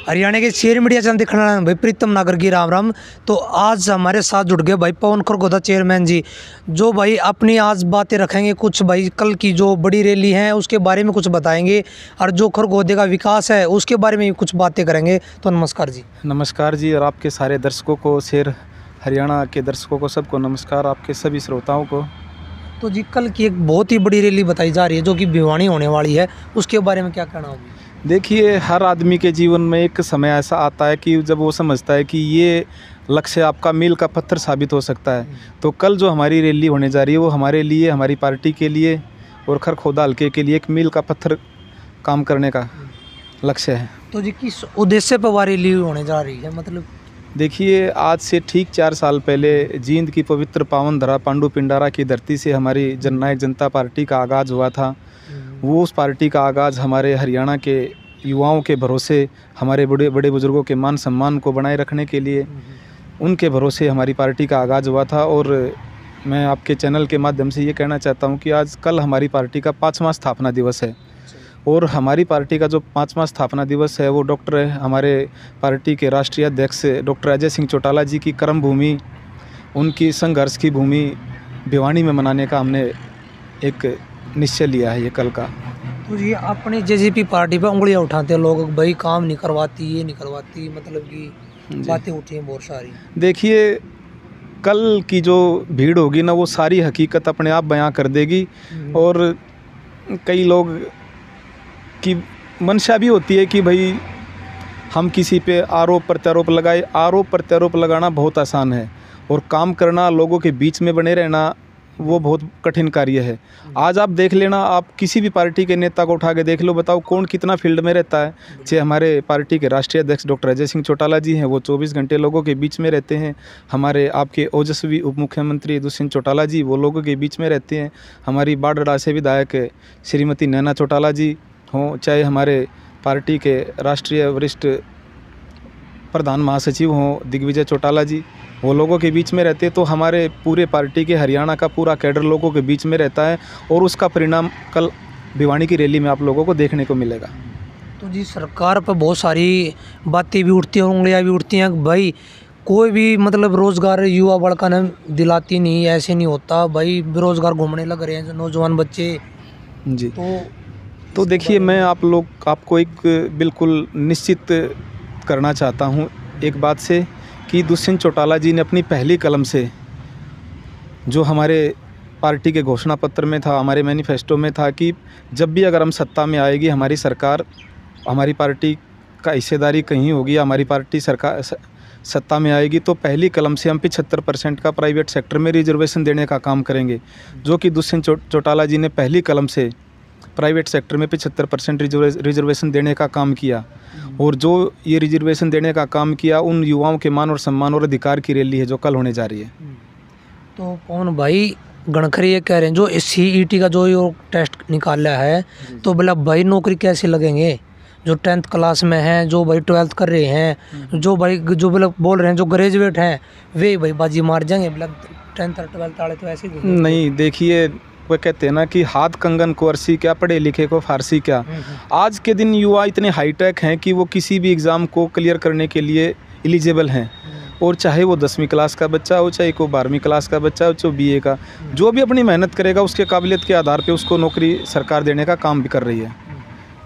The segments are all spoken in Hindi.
हरियाणा के शेयर मीडिया चैनल देखने वाले भाई प्रीतम नागर की राम राम। तो आज हमारे साथ जुड़ गए भाई पवन खरगोदा चेयरमैन जी, जो भाई अपनी आज बातें रखेंगे। कुछ भाई कल की जो बड़ी रैली है उसके बारे में कुछ बताएंगे और जो खरगोदे का विकास है उसके बारे में कुछ बातें करेंगे। तो नमस्कार जी। नमस्कार जी, और आपके सारे दर्शकों को, शेर हरियाणा के दर्शकों को सबको नमस्कार, आपके सभी श्रोताओं को। तो जी कल की एक बहुत ही बड़ी रैली बताई जा रही है जो कि भिवानी होने वाली है, उसके बारे में क्या कहना होगी? देखिए, हर आदमी के जीवन में एक समय ऐसा आता है कि जब वो समझता है कि ये लक्ष्य आपका मील का पत्थर साबित हो सकता है। तो कल जो हमारी रैली होने जा रही है वो हमारे लिए, हमारी पार्टी के लिए और खरगोदा हल्के के लिए एक मील का पत्थर काम करने का लक्ष्य है। तो जी किस उद्देश्य पर वह रैली होने जा रही है? मतलब देखिए, आज से ठीक 4 साल पहले जींद की पवित्र पावन धरा पांडु पिंडारा की धरती से हमारी जननायक जनता पार्टी का आगाज़ हुआ था। वो उस पार्टी का आगाज़ हमारे हरियाणा के युवाओं के भरोसे, हमारे बड़े बड़े बुज़ुर्गों के मान सम्मान को बनाए रखने के लिए उनके भरोसे हमारी पार्टी का आगाज़ हुआ था। और मैं आपके चैनल के माध्यम से ये कहना चाहता हूँ कि आज कल हमारी पार्टी का 5वां स्थापना दिवस है। और हमारी पार्टी का जो 5वां स्थापना दिवस है वो हमारे पार्टी के राष्ट्रीय अध्यक्ष डॉक्टर अजय सिंह चौटाला जी की कर्म भूमि, उनकी संघर्ष की भूमि भिवानी में मनाने का हमने एक निश्चय लिया है ये कल का। तो ये अपनी जेजेपी पार्टी पे उंगलियां उठाते हैं लोग, भाई काम नहीं करवाती, ये नहीं करवाती, मतलब कि बातें उठी हैं बहुत सारी। देखिए, कल की जो भीड़ होगी ना वो सारी हकीकत अपने आप बयां कर देगी। और कई लोग की मंशा भी होती है कि भाई हम किसी पे आरोप प्रत्यारोप लगाए। आरोप प्रत्यारोप लगाना बहुत आसान है और काम करना, लोगों के बीच में बने रहना, वो बहुत कठिन कार्य है। आज आप देख लेना, आप किसी भी पार्टी के नेता को उठा के देख लो, बताओ कौन कितना फील्ड में रहता है। चाहे हमारे पार्टी के राष्ट्रीय अध्यक्ष डॉक्टर अजय सिंह चौटाला जी हैं, वो 24 घंटे लोगों के बीच में रहते हैं। हमारे आपके ओजस्वी उप मुख्यमंत्री दुष्यंत चौटाला जी, वो लोगों के बीच में रहते हैं। हमारी बाढ़ से विधायक श्रीमती नैना चौटाला जी हों, चाहे हमारे पार्टी के राष्ट्रीय वरिष्ठ प्रधान महासचिव हों दिग्विजय चौटाला जी, वो लोगों के बीच में रहते हैं। तो हमारे पूरे पार्टी के हरियाणा का पूरा कैडर लोगों के बीच में रहता है और उसका परिणाम कल भिवानी की रैली में आप लोगों को देखने को मिलेगा। तो जी सरकार पर बहुत सारी बातें भी उठती हैं, उंगलियां भी उठती हैं, भाई कोई भी मतलब रोज़गार युवा बड़का ने दिलाती नहीं, ऐसे नहीं होता भाई, बेरोज़गार घूमने लग रहे हैं नौजवान बच्चे जी। तो देखिए, मैं आपको एक बिल्कुल निश्चित करना चाहता हूँ एक बात से कि दुष्यंत चौटाला जी ने अपनी पहली कलम से, जो हमारे पार्टी के घोषणा पत्र में था, हमारे मैनिफेस्टो में था कि जब भी अगर हम सत्ता में आएगी हमारी सरकार, हमारी पार्टी का हिस्सेदारी कहीं होगी, हमारी पार्टी सरकार सत्ता में आएगी, तो पहली कलम से हम 75% का प्राइवेट सेक्टर में रिजर्वेशन देने का काम करेंगे। जो कि दुष्यंत चौटाला जी ने पहली कलम से प्राइवेट सेक्टर में 75% रिजर्वेशन देने का काम किया। और जो ये रिजर्वेशन देने का काम किया, उन युवाओं के मान और सम्मान और अधिकार की रैली है जो कल होने जा रही है। तो कौन भाई गणखरी ये कह रहे हैं जो CET का जो ये टेस्ट निकाला है, तो बोला भाई नौकरी कैसे लगेंगे? जो 10th क्लास में हैं, जो भाई 12th कर रहे हैं, जो भाई जो बोल रहे हैं जो ग्रेजुएट हैं, वे भाई बाजी मार जाएंगे। मतलब 10th और 12th वाले तो ऐसे ही नहीं। देखिए, वो कहते हैं ना कि हाथ कंगन को अरसी क्या, पढ़े लिखे को फारसी क्या। आज के दिन युवा इतने हाईटेक हैं कि वो किसी भी एग्ज़ाम को क्लियर करने के लिए एलिजिबल हैं। और चाहे वो 10वीं क्लास का बच्चा हो, चाहे को 12वीं क्लास का बच्चा हो, चाहे BA का, जो भी अपनी मेहनत करेगा उसके काबिलियत के आधार पे उसको नौकरी सरकार देने का काम भी कर रही है।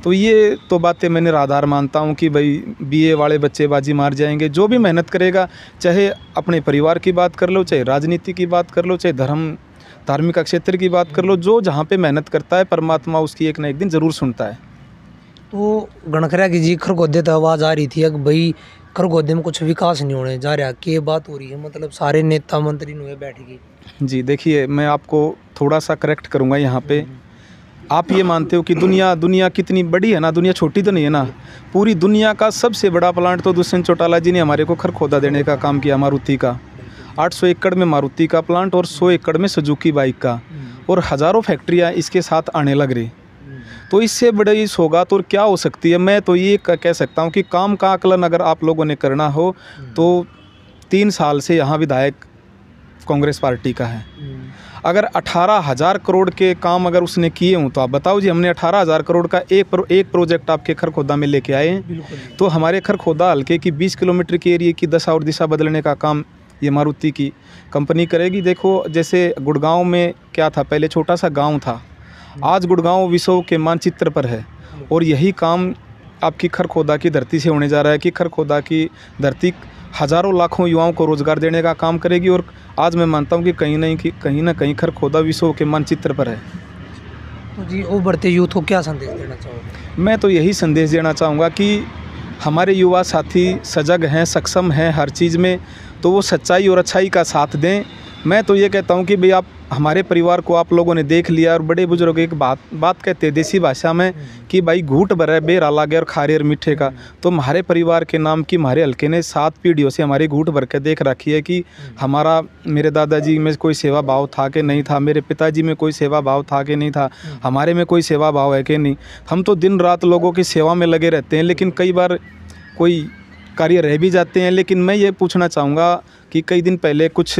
तो ये तो बातें मैं निराधार मानता हूँ कि भाई BA वाले बच्चे बाजी मार जाएंगे। जो भी मेहनत करेगा, चाहे अपने परिवार की बात कर लो, चाहे राजनीति की बात कर लो, चाहे धार्मिक क्षेत्र की बात कर लो, जो जहाँ पे मेहनत करता है परमात्मा उसकी एक ना एक दिन ज़रूर सुनता है। तो गणखरा की जी खरगोदे तो आवाज़ आ रही थी कि भाई खरगोदे में कुछ विकास नहीं होने जा रहा, क्या बात हो रही है? मतलब सारे नेता मंत्री हुए बैठेगी जी। देखिए, मैं आपको थोड़ा सा करेक्ट करूँगा यहाँ पे। आप ये मानते हो कि दुनिया कितनी बड़ी है ना, दुनिया छोटी तो नहीं है ना। पूरी दुनिया का सबसे बड़ा प्लांट तो दुष्यंत चौटाला जी ने हमारे को खरगोदा देने का काम किया। मारुति का 800 एकड़ में मारुति का प्लांट और 100 एकड़ में सुजुकी बाइक का, और हज़ारों फैक्ट्रियाँ इसके साथ आने लग रही। तो इससे बड़ी सौगात और क्या हो सकती है? मैं तो ये कह सकता हूँ कि काम का आकलन अगर आप लोगों ने करना हो तो 3 साल से यहाँ विधायक कांग्रेस पार्टी का है। अगर 18,000 करोड़ के काम अगर उसने किए हों तो आप बताओ जी, हमने 18,000 करोड़ का एक प्रोजेक्ट आपके खरखोदा में लेके आए हैं। तो हमारे खरखोदा हल्के की 20 किलोमीटर के एरिए की दशा और दिशा बदलने का काम ये मारुति की कंपनी करेगी। देखो जैसे गुड़गांव में क्या था, पहले छोटा सा गांव था, आज गुड़गांव विश्व के मानचित्र पर है। और यही काम आपकी खरखोदा की धरती से होने जा रहा है कि खरखोदा की धरती हज़ारों लाखों युवाओं को रोज़गार देने का काम करेगी। और आज मैं मानता हूं कि कहीं ना कहीं खरखोदा विश्व के मानचित्र पर है। तो जी उभरते यूथ को क्या संदेश देना चाहोगे? मैं तो यही संदेश देना चाहूँगा कि हमारे युवा साथी सजग हैं, सक्षम हैं हर चीज़ में, तो वो सच्चाई और अच्छाई का साथ दें। मैं तो ये कहता हूँ कि भाई आप हमारे परिवार को आप लोगों ने देख लिया, और बड़े बुजुर्ग एक बात कहते हैं देसी भाषा में कि भाई घूट भर है बेरा लागे और खारे और मीठे का। तो हमारे परिवार के नाम की हमारे हल्के ने 7 पीढ़ियों से हमारी घूट भर के देख रखी है कि हमारा, मेरे दादाजी में कोई सेवा भाव था कि नहीं था, मेरे पिताजी में कोई सेवा भाव था कि नहीं था, हमारे में कोई सेवा भाव है कि नहीं। हम तो दिन रात लोगों की सेवा में लगे रहते हैं, लेकिन कई बार कोई कार्य रह भी जाते हैं। लेकिन मैं ये पूछना चाहूँगा कि कई दिन पहले कुछ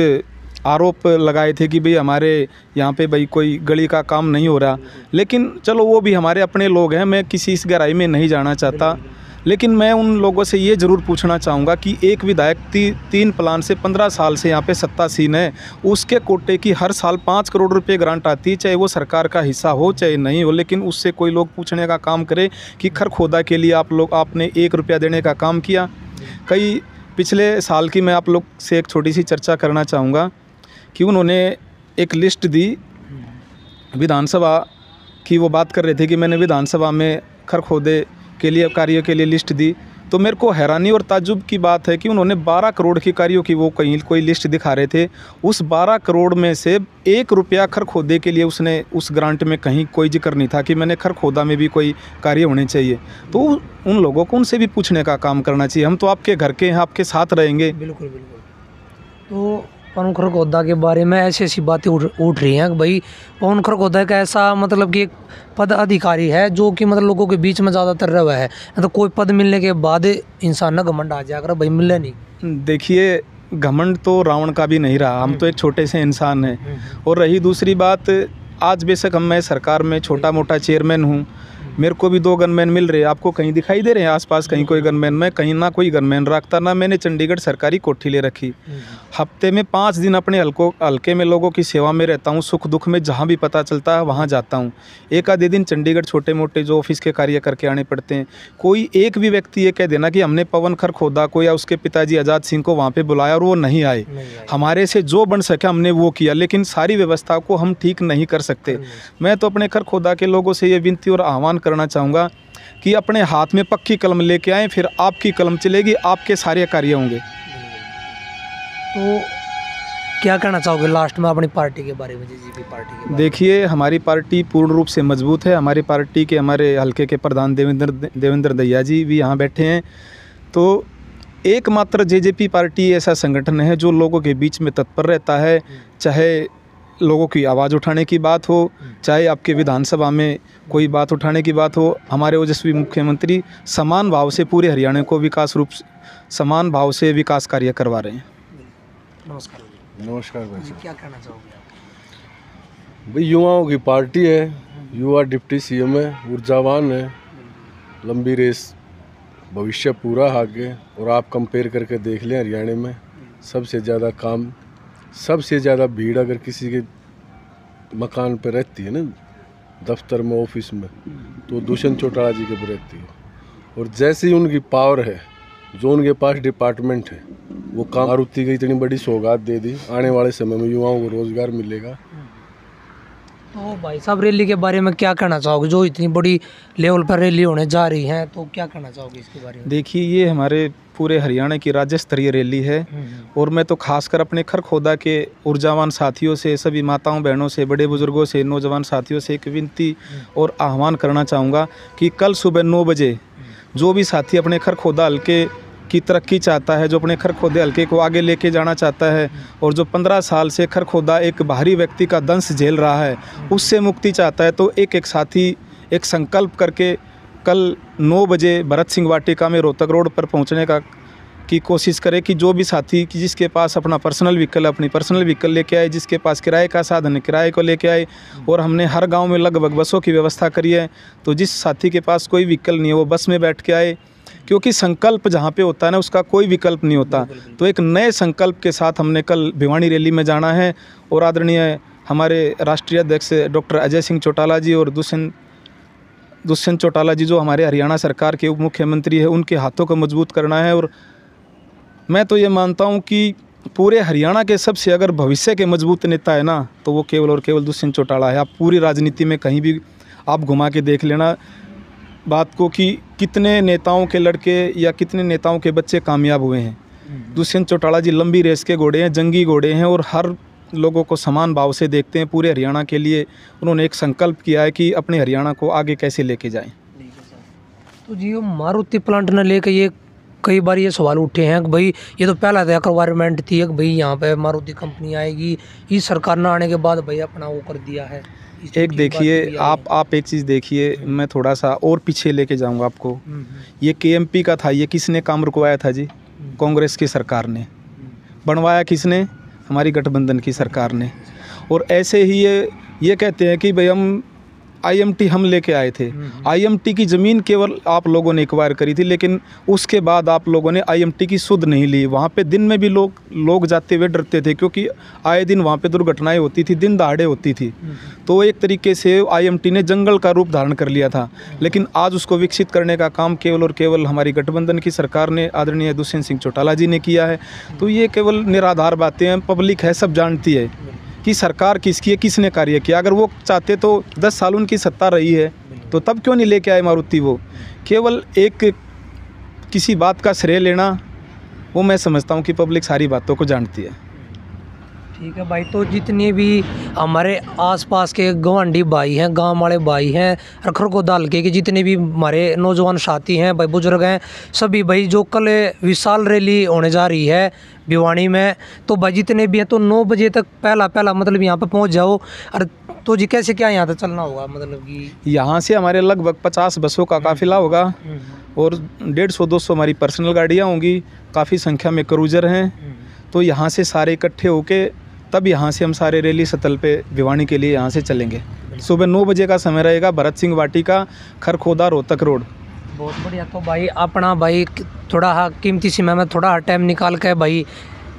आरोप लगाए थे कि भाई हमारे यहाँ पे भाई कोई गली का काम नहीं हो रहा, लेकिन चलो वो भी हमारे अपने लोग हैं, मैं किसी इस गहराई में नहीं जाना चाहता। लेकिन मैं उन लोगों से ये ज़रूर पूछना चाहूँगा कि एक विधायक 3 प्लान से 15 साल से यहाँ पे सत्तासीन है, उसके कोटे की हर साल 5 करोड़ रुपए ग्रांट आती है, चाहे वो सरकार का हिस्सा हो चाहे नहीं हो, लेकिन उससे कोई लोग पूछने का काम करे कि खरखोदा के लिए आपने 1 रुपया देने का काम किया। कई पिछले साल की मैं आप लोग से एक छोटी सी चर्चा करना चाहूँगा कि उन्होंने एक लिस्ट दी विधानसभा की, वो बात कर रहे थे कि मैंने विधानसभा में खरखोदे के लिए कार्यों के लिए लिस्ट दी। तो मेरे को हैरानी और ताज्जुब की बात है कि उन्होंने 12 करोड़ की कार्यों की वो कहीं कोई लिस्ट दिखा रहे थे। उस 12 करोड़ में से 1 रुपया खरखोदे के लिए उसने उस ग्रांट में कहीं कोई जिक्र नहीं था कि मैंने खरखोदा में भी कोई कार्य होने चाहिए। तो उन लोगों को उनसे भी पूछने का काम करना चाहिए। हम तो आपके घर के हैं, आपके साथ रहेंगे। बिल्कुल बिल्कुल। तो पवन खरखोदा के बारे में ऐसी बातें उठ रही हैं कि भाई पवन खरखोदा का ऐसा मतलब कि एक पद अधिकारी है जो कि मतलब लोगों के बीच में ज़्यादातर रहा है, तो कोई पद मिलने के बाद इंसान ना घमंड आ जाकर भाई मिले नहीं। देखिए घमंड तो रावण का भी नहीं रहा, हम तो एक छोटे से इंसान हैं। और रही दूसरी बात, आज बेशक मैं सरकार में छोटा मोटा चेयरमैन हूँ, मेरे को भी 2 गनमैन मिल रहे हैं, आपको कहीं दिखाई दे रहे हैं आसपास कहीं कोई गनमैन? मैं कहीं ना कोई गनमैन रखता, ना मैंने चंडीगढ़ सरकारी कोठी ले रखी। हफ्ते में 5 दिन अपने हल्के में लोगों की सेवा में रहता हूँ, सुख दुख में जहाँ भी पता चलता है वहाँ जाता हूँ। एक आधे दिन चंडीगढ़ छोटे मोटे जो ऑफिस के कार्य करके आने पड़ते हैं। कोई एक भी व्यक्ति ये कह देना कि हमने पवन खरखोदा को या उसके पिताजी आज़ाद सिंह को वहाँ पर बुलाया और वो नहीं आए, हमारे से जो बन सका हमने वो किया, लेकिन सारी व्यवस्था को हम ठीक नहीं कर सकते। मैं तो अपने खरखोदा के लोगों से ये विनती और आह्वान करना चाहूँगा कि अपने हाथ में पक्की कलम लेके आएँ, फिर आपकी कलम चलेगी, आपके सारे कार्य होंगे। तो क्या कहना चाहोगे लास्ट में अपनी पार्टी के बारे में? जेजेपी पार्टी के बारे में? देखिए हमारी पार्टी पूर्ण रूप से मजबूत है। हमारी पार्टी के हमारे हल्के के प्रधान देवेंद्र दैया जी भी यहाँ बैठे हैं। तो एकमात्र जेजेपी पार्टी ऐसा संगठन है जो लोगों के बीच में तत्पर रहता है, चाहे लोगों की आवाज़ उठाने की बात हो, चाहे आपके विधानसभा में कोई बात उठाने की बात हो। हमारे ओजस्वी मुख्यमंत्री समान भाव से पूरे हरियाणा को समान भाव से विकास कार्य करवा रहे हैं। नमस्कार। नमस्कार भाई। क्या कहना चाहोगे आप? भाई युवाओं की पार्टी है, युवा डिप्टी सीएम है, ऊर्जावान है, लंबी रेस, भविष्य पूरा आगे। और आप कंपेयर करके देख लें हरियाणा में सबसे ज़्यादा काम, सबसे ज़्यादा भीड़ अगर किसी के मकान पर रहती है ना, दफ्तर में, ऑफिस में, तो दुष्यंत चौटाला जी के पर रहती है। और जैसे ही उनकी पावर है, जो उनके पास डिपार्टमेंट है, वो काम मारुति की इतनी बड़ी सौगात दे दी, आने वाले समय में युवाओं को रोजगार मिलेगा। तो भाई साहब रैली के बारे में क्या कहना चाहोगे? जो इतनी बड़ी लेवल पर रैली होने जा रही है, तो क्या कहना चाहोगे इसके बारे में? देखिए ये हमारे पूरे हरियाणा की राज्य स्तरीय रैली है। और मैं तो खासकर अपने खरखोदा के ऊर्जावान साथियों से, सभी माताओं बहनों से, बड़े बुजुर्गों से, नौजवान साथियों से एक विनती और आह्वान करना चाहूँगा कि कल सुबह 9 बजे जो भी साथी अपने खरखोदा हल्के की तरक्की चाहता है, जो अपने खरखोदे हल्के को आगे लेके जाना चाहता है, और जो 15 साल से खरखोदा एक बाहरी व्यक्ति का दंश झेल रहा है, उससे मुक्ति चाहता है, तो एक साथी एक संकल्प करके कल 9 बजे भरत सिंह वाटिका में रोहतक रोड पर पहुंचने कि कोशिश करें कि जो भी साथी कि जिसके पास अपना पर्सनल व्हीकल अपनी पर्सनल व्हीकल लेके आए, जिसके पास किराए का साधन है किराए को लेके आए। और हमने हर गांव में लगभग बसों की व्यवस्था करी है, तो जिस साथी के पास कोई व्हीकल नहीं है वो बस में बैठ के आए, क्योंकि संकल्प जहाँ पे होता है ना उसका कोई विकल्प नहीं होता। तो एक नए संकल्प के साथ हमने कल भिवानी रैली में जाना है और आदरणीय हमारे राष्ट्रीय अध्यक्ष डॉक्टर अजय सिंह चौटाला जी और दुष्यंत चौटाला जी जो हमारे हरियाणा सरकार के उप मुख्यमंत्री है, उनके हाथों को मजबूत करना है। और मैं तो ये मानता हूँ कि पूरे हरियाणा के सबसे अगर भविष्य के मजबूत नेता है ना तो वो केवल और केवल दुष्यंत चौटाला है। आप पूरी राजनीति में कहीं भी आप घुमा के देख लेना बात को कि कितने नेताओं के लड़के या कितने नेताओं के बच्चे कामयाब हुए हैं। दुष्यंत चौटाला जी लंबी रेस के घोड़े हैं, जंगी घोड़े हैं और हर लोगों को समान भाव से देखते हैं। पूरे हरियाणा के लिए उन्होंने एक संकल्प किया है कि अपने हरियाणा को आगे कैसे लेके जाएं। तो जी वो मारुति प्लांट ने लेकर ये कई बार ये सवाल उठे हैं कि भाई ये तो पहला रिक्वायरमेंट थी कि भाई यहाँ पे मारुति कंपनी आएगी, इस सरकार ने आने के बाद भाई अपना वो कर दिया है। एक देखिए आप एक चीज़ देखिए, मैं थोड़ा सा और पीछे लेके जाऊंगा आपको। ये KMP का था, ये किसने काम रुकवाया था जी? कांग्रेस की सरकार ने। बनवाया किसने? हमारी गठबंधन की सरकार ने। और ऐसे ही ये कहते हैं कि भाई हम IMT हम लेके आए थे। IMT की ज़मीन केवल आप लोगों ने एक्वायर करी थी, लेकिन उसके बाद आप लोगों ने IMT की सुध नहीं ली। वहाँ पे दिन में भी लोग जाते हुए डरते थे, क्योंकि आए दिन वहाँ पे दुर्घटनाएं होती थी, दिन दहाड़े होती थी। तो एक तरीके से IMT ने जंगल का रूप धारण कर लिया था। लेकिन आज उसको विकसित करने का काम केवल और केवल हमारी गठबंधन की सरकार ने, आदरणीय दुष्यंत सिंह चौटाला जी ने किया है। तो ये केवल निराधार बातें हैं, पब्लिक है, सब जानती है कि सरकार किसकी है, किसने कार्य किया। अगर वो चाहते तो 10 साल उनकी सत्ता रही है, तो तब क्यों नहीं लेके आए मारुति? वो केवल एक किसी बात का श्रेय लेना, वो मैं समझता हूँ कि पब्लिक सारी बातों को जानती है। ठीक है भाई, तो जितने भी हमारे आसपास के गवांडी भाई हैं, गांव वाले भाई हैं, रखर को डाल के जितने भी हमारे नौजवान साथी हैं, भाई बुजुर्ग हैं, सभी भाई जो कल विशाल रैली होने जा रही है भिवानी में, तो भाई जितने भी हैं तो 9 बजे तक पहला मतलब यहाँ पे पहुँच जाओ। और तो जी कैसे क्या यहाँ तक चलना होगा? मतलब कि यहाँ से हमारे लगभग 50 बसों का काफिला होगा और 150-200 हमारी पर्सनल गाड़ियाँ होंगी, काफ़ी संख्या में क्रूजर हैं। तो यहाँ से सारे इकट्ठे होके तब यहाँ से हम सारे रैली स्थल पे भिवानी के लिए यहाँ से चलेंगे। सुबह 9 बजे का समय रहेगा, भरत सिंह वाटिका, खरखोदा, रोहतक रोड। बहुत बढ़िया। तो भाई अपना भाई थोड़ा कीमती समय में थोड़ा टाइम निकाल के भाई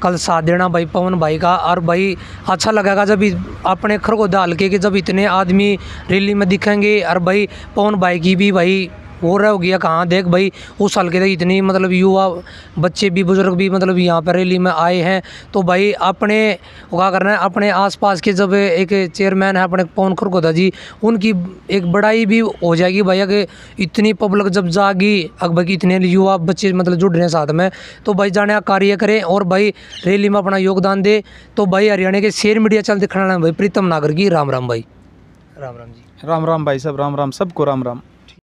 कल साथ देना भाई पवन भाई का। और भाई अच्छा लगेगा जब अपने खर को डाल के कि जब इतने आदमी रैली में दिखेंगे। और भाई पवन भाई की भी भाई वो रह गया कहाँ, देख भाई उस साल के तक इतनी मतलब युवा बच्चे भी बुजुर्ग भी मतलब यहाँ पर रैली में आए हैं। तो भाई अपने क्या करना है, अपने आसपास के जब एक चेयरमैन है अपने पवन खरगोदा जी, उनकी एक बड़ाई भी हो जाएगी भाई। अगर इतनी पब्लिक जब जागी, अगर भाई इतने युवा बच्चे मतलब जुड़ रहे हैं साथ में, तो भाई जाने का कार्य करें और भाई रैली में अपना योगदान दे। तो भाई हरियाणा के शेयर मीडिया चल दिखाना भाई प्रीतम नागर की राम राम भाई। राम राम जी। राम राम भाई साहब, राम राम, सबको राम राम।